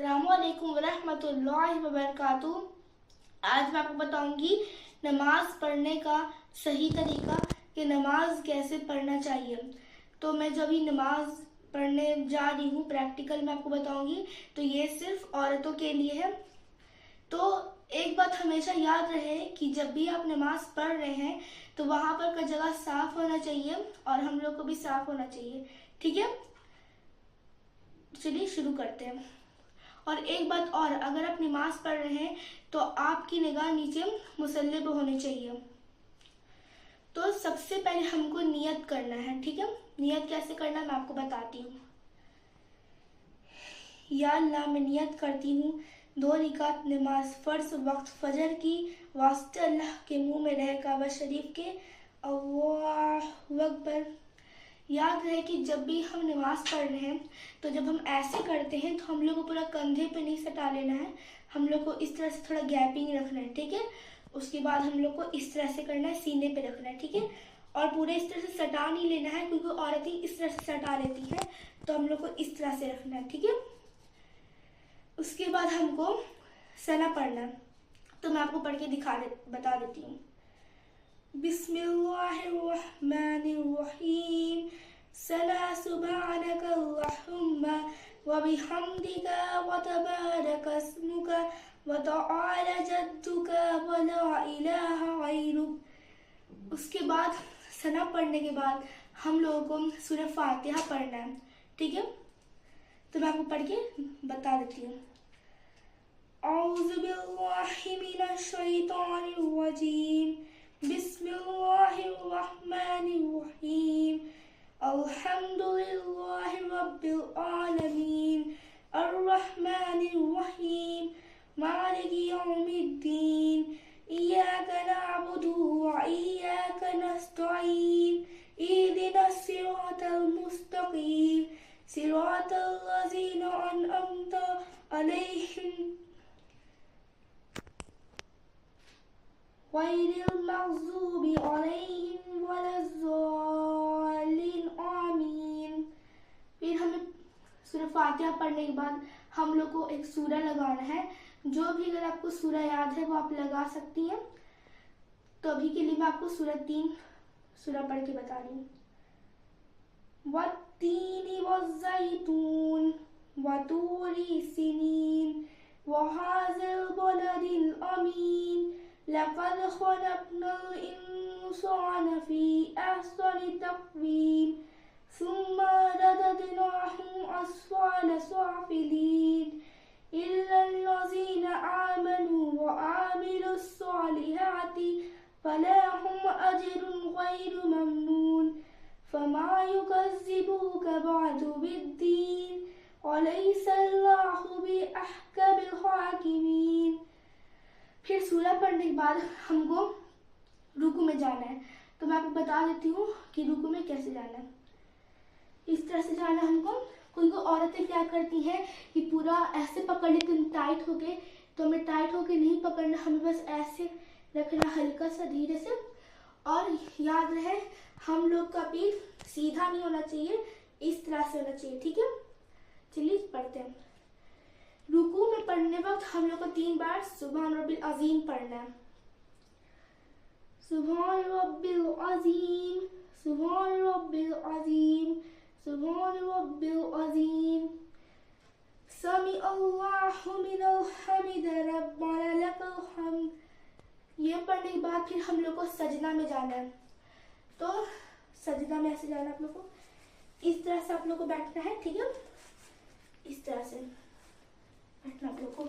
अस्सलामुअलैकुम वरहमतुल्लाहि वबरकातुहू। आज मैं आपको बताऊंगी नमाज पढ़ने का सही तरीका कि नमाज कैसे पढ़ना चाहिए। तो मैं जब भी नमाज पढ़ने जा रही हूँ प्रैक्टिकल में आपको बताऊंगी, तो ये सिर्फ औरतों के लिए है। तो एक बात हमेशा याद रहे कि जब भी आप नमाज पढ़ रहे हैं तो वहाँ पर का जगह साफ होना चाहिए और हम लोग को भी साफ होना चाहिए। ठीक है, चलिए शुरू करते हैं। और एक बात और, अगर आप नमाज पढ़ रहे हैं तो आपकी निगाह नीचे मुसल्ले पे होनी चाहिए। तो सबसे पहले हमको नियत करना है। ठीक है, नियत कैसे करना मैं आपको बताती हूँ। या अल्लाह, मैं नियत करती हूँ 2 रकात नमाज फ़र्ज वक्त फजर की वास्ते अल्लाह के मुंह में रह काबा शरीफ के। अल्लाहु अकबर। याद रहे कि जब भी हम नमाज पढ़ रहे हैं तो जब हम ऐसे करते हैं तो हम लोग को पूरा कंधे पे नहीं सटा लेना है, हम लोग को इस तरह से थोड़ा गैपिंग रखना है। ठीक है, उसके बाद हम लोग को इस तरह से करना है, सीने पे रखना है। ठीक है, और पूरे इस तरह से सटा नहीं लेना है क्योंकि औरतें इस तरह से सटा लेती हैं, तो हम लोग को इस तरह से रखना है। ठीक है, उसके बाद हमको सना पढ़ना है। तो मैं आपको पढ़ के बता देती हूँ। बिस्मिल्लाहिर्रहमानिर्रहीम। सला सुब्हानक अल्लाहुम्मा व बिहम्दिका व तबारक अस्मुका व तआला जद्दुका व ला इलाहा गैरुक। उसके बाद सना पढ़ने के बाद हम लोगों को सूरह फातिहा पढ़ना है। ठीक है, तो मैं आपको पढ़ के बता देती हूँ। औज़ु बिल्लाहि मिनश शैतानिर रजीम। बिस्मिल्लाहिर्रहमानिर्रहीम। अल्हम्दुलिल्लाहि रब्बिल आलमीन अर्रहमानिर्रहीम मालिकि यौमिद्दीन इय्याका नअबुदु व इय्याका नस्तईन इहदिनस सिरातल मुस्तकीम सिरातल लज़ीना अनअमता अलैहिम गैरिल मग़ज़ूबि अलैहिम वलज़्ज़ालिन आमीन। फिर हमें सूरह फातिहा पढ़ने के बाद हम लोग को एक सूरा लगाना है। जो भी अगर आपको सूरा याद है वो आप लगा सकती हैं। तो अभी के लिए मैं आपको सूरा 3 सूरा पढ़ के बता रही हूँ। वत्तीनी वज़्ज़ैतून वतूरी सिनीन वहाज़िल बलदिल अमीन लक़द ख़लक़नल इंसान फ़ी अहसनि तक़वीम सुम्मा रददनाहु अस्फ़ाल साफ़िलीन इल्लल्लज़ीना आमनू व आमिलुस्सॉलिहाति फ़लहुम अज्रुन ग़ैरु ममनून फ़मा युकज़्ज़िबुका बअदु बिद्दीन अलैहिस्सलाहु बिअहकमिल हाकिमीन। फिर सूरा पढ़ने के बाद हमको रुकू में जाना है। तो मैं आपको बता देती हूँ कि रुकू में कैसे जाना है। इस तरह से जाना हमको। कोई औरतें क्या करती हैं कि पूरा ऐसे पकड़ लेते हैं टाइट होके, तो हमें टाइट होके नहीं पकड़ना, हमें बस ऐसे रखना हल्का सा धीरे से। और याद रहे हम लोग का पीठ सीधा नहीं होना चाहिए, इस तरह से होना चाहिए। ठीक है, चलिए पढ़ते हैं। रुकू में पढ़ने वक्त हम लोग को 3 बार सुभान रब्बिल अज़ीम पढ़ना है। सुभान रब्बिल अज़ीम, सुभान रब्बिल अज़ीम, सुभान रब्बिल अज़ीम। समी अल्लाहु लिमन हमिदा रब्बना लकल हम्द। ये पढ़ने के बाद फिर हम लोग को सजदा में जाना है। तो सजदा में ऐसे जाना है आप लोग को, इस तरह से आप लोग को बैठना है। ठीक है, इस तरह से बैठना आप लोग को।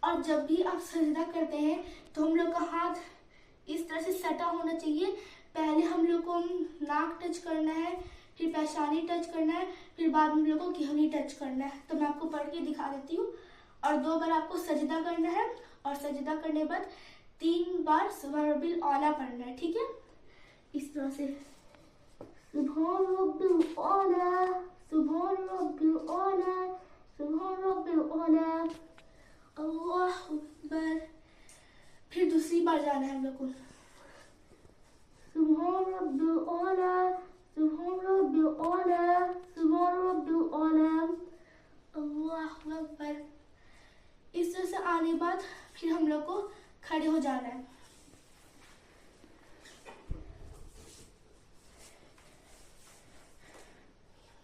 और जब भी आप सजदा करते हैं तो हम लोग का हाथ इस तरह से सटा होना चाहिए। पहले हम लोग को नाक टच करना है, फिर पेशानी टच करना है, फिर बाद में हम लोग को घेवनी टच करना है। तो मैं आपको पढ़ के दिखा देती हूँ। और 2 बार आपको सजदा करना है और सजदा करने के बाद 3 बार सुभान रब्बिल आला पढ़ना है। ठीक है, इस तरह से सुभान रब्बिल आला, सुभान रब्बिल आला, सुभान रब्बिल आला, अल्लाहु अकबर। फिर दूसरी बार जाना है हम लोग को। सुभान रब्बिल आला, सुभान रब्बिल आला, सुभान रब्बिल आला, फिर हम लोग को खड़े हो जाना है।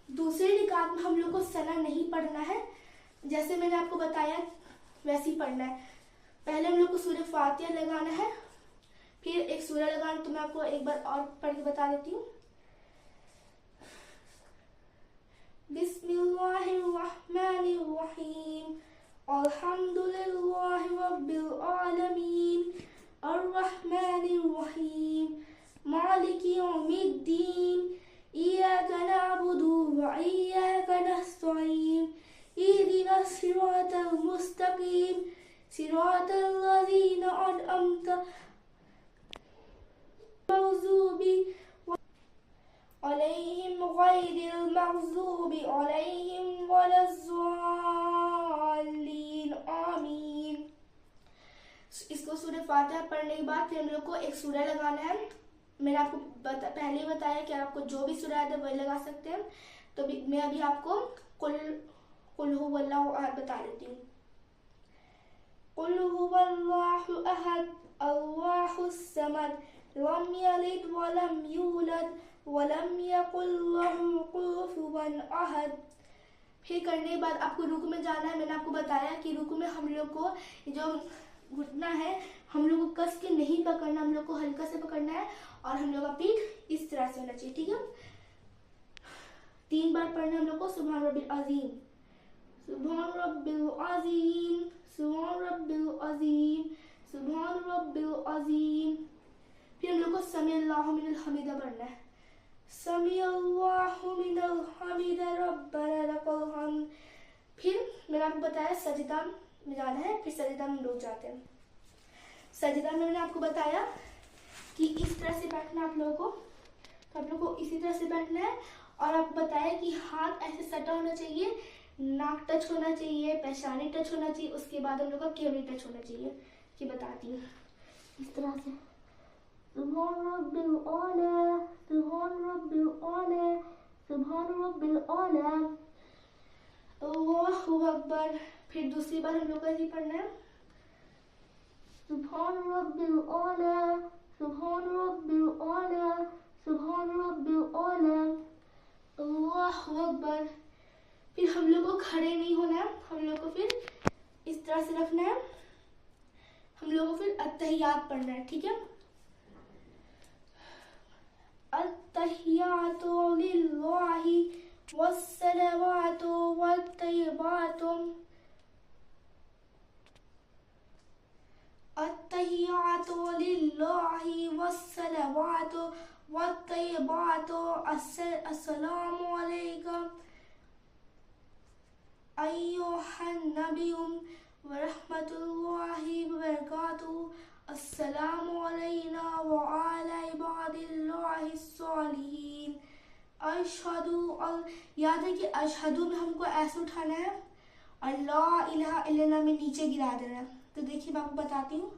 दूसरे रिकात में हम लोग को सना नहीं पढ़ना है, जैसे मैंने आपको बताया वैसे ही पढ़ना है। पहले हम लोग को सूरह फातिहा लगाना है, फिर एक सूरह लगाना। तो मैं आपको एक बार और पढ़ के बता देती हूँ। बिस्मिल्लाहिर्रहमानिर्रहीम अल्हम्दुलिल्लाहि रब्बिल आलमीन अर्रहमानिर्रहीम मालिकि यौमिद्दीन इय्याका नअबुदु व इय्याका नस्तईन इहदिनस सिरातल मुस्तकीम सिरातल लज़ीना अनअमता मग़ज़ूबि अलैहिम गैरिल मग़ज़ूबि अलैहिम वलज़्ज़ालिन आमीन। इसको सूरह फातिहा पढ़ने के बाद फिर हम लोग को एक सूरह लगाना है। मैंने आपको पहले ही बताया कि आपको जो भी सूरह है वही लगा सकते हैं। तो मैं अभी आपको कुल हुवल्लाहु अहद बता देती हूँ। कुल हुवल्लाहु अहद अल्लाहुस समद लम यलिद वलम यूलद वलम यकुल लहू कुफुवन अहद। फिर करने के बाद आपको रुकू में जाना है। मैंने आपको बताया कि रुकू में हम लोग को जो घुटना है हम लोग को कस के नहीं पकड़ना, हम लोग को हल्का से पकड़ना है और हम लोग का पीठ इस तरह से होना चाहिए, ठीक है। 3 बार पढ़ना हम लोग को सुभान रब्बिल अज़ीम सुभान रब्बिल अज़ीम सुभान रब्बिल अज़ीम सुभान रब्बिल अज़ीम। फिर हम लोग को समी अल्लाहु मिनल हमीदा पढ़ना है। समी अल्लाहु मिनल हमीदा रब्बना लकल हम्द। फिर मैंने आपको बताया सजदा में जाना है, फिर सजदा में लोग जाते हैं। सजदा में मैंने आपको बताया कि इस तरह से बैठना आप लोगों को, तो आप लोगों को इसी तरह से बैठना है। और आपको बताया कि हाथ ऐसे सटा होना चाहिए, नाक टच होना चाहिए, पेशानी टच होना चाहिए, उसके बाद हम लोग का केवली टच होना चाहिए। ये बताती हूँ इस तरह से सुभान रब्बिल आला सुभान रब्बिल आला सुभान रब्बिल आला अल्लाहु अकबर। फिर दूसरी बार हम लोग को ऐसे पढ़ना है सुभान रब्बिल आला सुभान रब्बिल आला सुभान रब्बिल आला अल्लाहु अकबर। फिर हम लोग को खड़े नहीं होना है, हम लोग को फिर इस तरह से रखना है। हम लोग को फिर अत्तहियात पढ़ना है, ठीक है। अत्तहियातु लिल्लाहि वस्सलावातु वत्तय्यिबातु अत्तहियातु लिल्लाहि वस्सलावातु वत्तय्यिबातु अस्सलामु अलैका अय्युहन नबिय्यु व रहमतुल्लाहि व बरकातुहू अस्सलामु अलैना व अला इबादिल्लाहिस सालिहीन अशहदु याद है कि अशहदु में हमको ऐसे उठाना है और ला इलाहा इल्लल्लाह में नीचे गिरा देना है। तो देखिए मैं आपको बताती हूँ।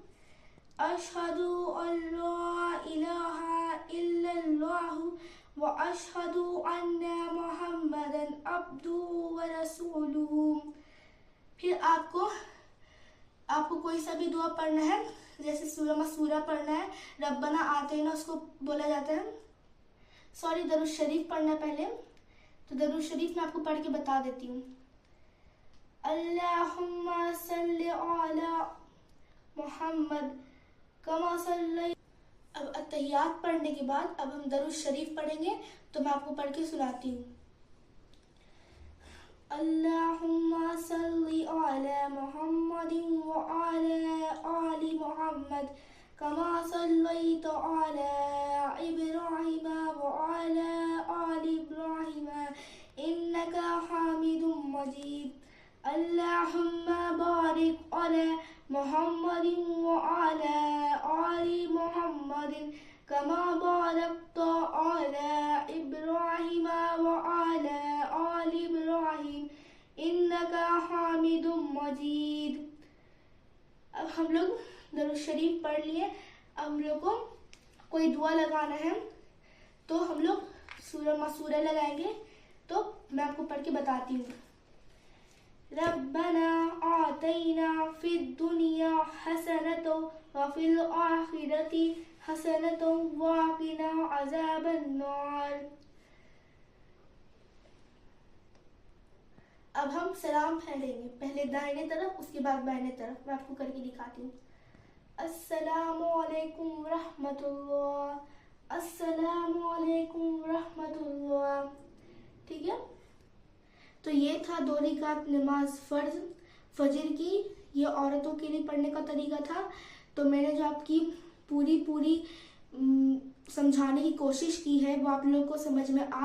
अशहदु अल्ला इलाहा इल्लल्लाह व अशहदु अन्ना मुहम्मदन अब्दुहु व रसूलुहु। फिर आपको कोई सा भी दुआ पढ़ना है, जैसे सूरह मसूरा पढ़ना है, रब्बना आतिना उसको बोला जाता है। सॉरी, दरूद शरीफ पढ़ना है पहले। तो दरूद शरीफ मैं आपको पढ़ के बता देती हूँ। अल्लाहुम्मा सल्लि अला मुहम्मद कमा सल्लि। अब अत्तहियात पढ़ने के बाद अब हम दरूद शरीफ पढ़ेंगे, तो मैं आपको पढ़ के सुनाती हूँ। अल्लाहुम्मा सल्लि अला मुहम्मदिन व अला आलि मुहम्मद कमा सल्लैता अला इब्राहीम व अला आलि इब्राहीम इन्नका हामिदुम मजीद। अल्लाहुम्मा बारिक अला मुहम्मदिन व अला आलि मुहम्मदिन कमा बारकता अला इब्राहीम व अला आलि इब्राहीम इन्नका हामिदुम मजीद। अब हम लोग दरूद शरीफ पढ़ लिए। अब हम लोग को कोई दुआ लगाना है, तो हम लोग सूरह मसूरा लगाएंगे। तो मैं आपको पढ़ के बताती हूँ। रब्बना आतैना फिद दुनिया व फिल आखिरति हसनतुम व क़िना अज़ाबन्नार। अब हम सलाम फेरेंगे, पहले दाहिने तरफ उसके बाद बाएं तरफ। मैं आपको करके दिखाती हूँ। अस्सलामु अलैकुम रहमतुल्लाह, अस्सलामु अलैकुम रहमतुल्लाह। ठीक है, तो ये था 2 रकात नमाज फ़र्ज फजर की। ये औरतों के लिए पढ़ने का तरीका था। तो मैंने जो आपकी पूरी समझाने की कोशिश की है वो आप लोगों को समझ में आ